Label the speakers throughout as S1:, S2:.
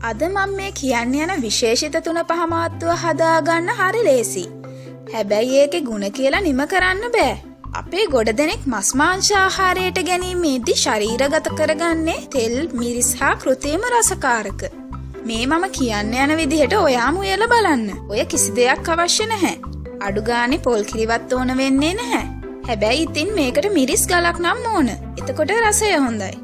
S1: අද මම මේ කියන්න යන විශේෂිත 3-5 මාත්තුව හදාගන්න හරි ලේසි. හැබැයි ඒකේ ಗುಣ කියලා නිම කරන්න බෑ. අපේ ගොඩ දෙනෙක් මස් මාංශ ආහාරයට ගැනීමේදී ශරීරගත කරගන්නේ තෙල්, මිරිස් හා කෘත්‍රිම රසකාරක. මේ මම කියන්න යන විදිහට ඔයාම උයලා බලන්න. ඔය කිසි දෙයක් අවශ්‍ය නැහැ. අඩු ගානේ පොල් කිරිවත් ඕන වෙන්නේ නැහැ. හැබැයි ඉතින් මේකට මිරිස් ගලක් නම් ඕන. එතකොට රසය හොඳයි.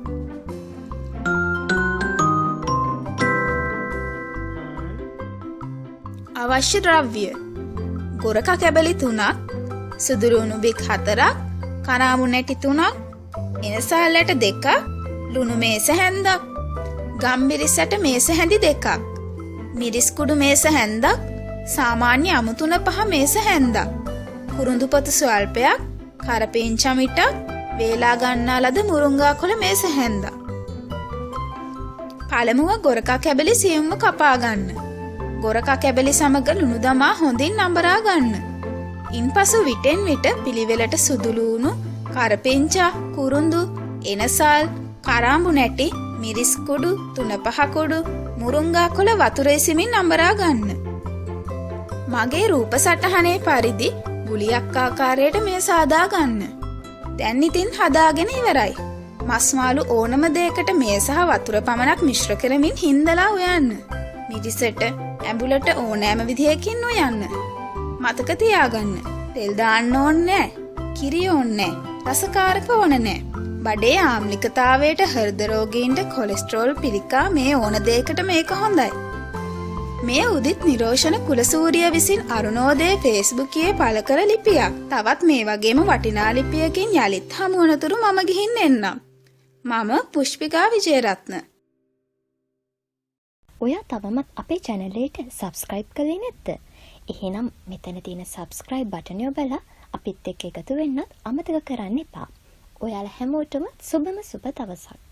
S1: අවශ්‍ය ද්‍රව්‍ය ගොරක කැබලි 3ක්, සුදුලුණු බික් 4ක්, කරාඹු නැටි 3ක්, එනසල් ඇට 2ක්, ලුණු මේස හැන්දක්, ගම්මිරිස් ඇට මේස හැඳි 2ක්, මිරිස් කුඩු මේස හැන්දක්, සාමාන්‍ය අමු 3-5 මේස හැන්දක්, කුරුඳු පොතු ස්වල්පයක්, කරපිංචා මිටක්, වේලා ගන්නා ලද මුරුංගා කොළ මේස හැන්දක්. පළමුව ගොරක කැබලි සියුම්ව කපා ගන්න. ගොරක කැබලි සමග ලුණු දමා හොඳින් අඹරා ගන්න. ඉන්පසු විටෙන් විට පිළිවෙලට සුදුලුණු, කරපිංචා, කුරුඳු, එනසල්, කරාඹු නැටි, මිරිස් කුඩු, 3-5 කුඩු, මුරුංගා කොළ වතුරේ සිමින් අඹරා ගන්න. මගේ රූප සටහනේ පරිදි ගුලියක් ආකාරයට මේ සාදා ගන්න. දැන් ඉතින් හදාගෙන ඉවරයි. මස් මාළු ඕනම දෙයකට මේ සහ වතුර පමණක් මිශ්‍ර කරමින් හින්දලා උයන්න. මිරිසට, ඇඹුලට ඕනෑම විදිහකින් උයන්න. මතක තියාගන්න. තෙල් දාන්න ඕනේ නැහැ. කිරි ඕනේ නැහැ. රසකාරක ඕනේ නැහැ. බඩේ ආම්ලිකතාවයට, හෘද රෝගීන්ට, කොලෙස්ටරෝල් පිළිකා මේ ඕන දෙයකට මේක හොඳයි. මේ උදිත් නිරෝෂණ කුලසූරිය විසින් අරුණෝදය ෆේස්බුකයේ පළ කළ ලිපියක්. තවත් මේ වගේම වටිනා ලිපියකින් යලිත් හමු වනතුරු මම ගිහින් එන්නම්. මම පුෂ්පිකා විජේරත්න.
S2: ඔයා තවමත් අපේ channel එකට subscribe කළේ නැද්ද? එහෙනම් මෙතන තියෙන subscribe button එක ඔබලා අපිත් එක්ක එකතු වෙන්නත් අමතක කරන්න එපා. ඔයාලා හැමෝටම සුබම සුබ දවසක්.